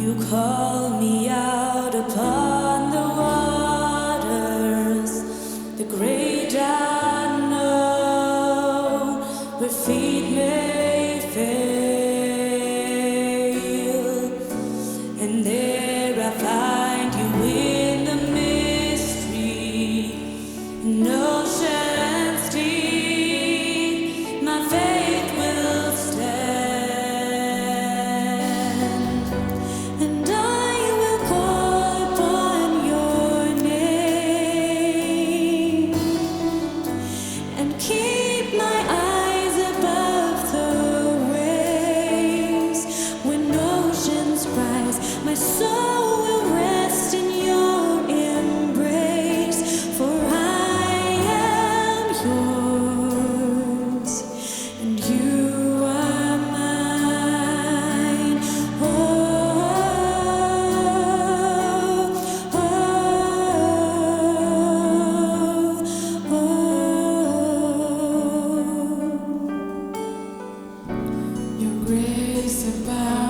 You call me out upon the waters, the great unknown, where feet may fail, and there I find you in the mystery, in oceans deep. My faith will stand, and I will call upon your name, and keep my eyes above the waves. When oceans rise, my soul will rest in your embrace, for I am yours, and you are mine. Oh, oh, oh, oh. Your grace abounds.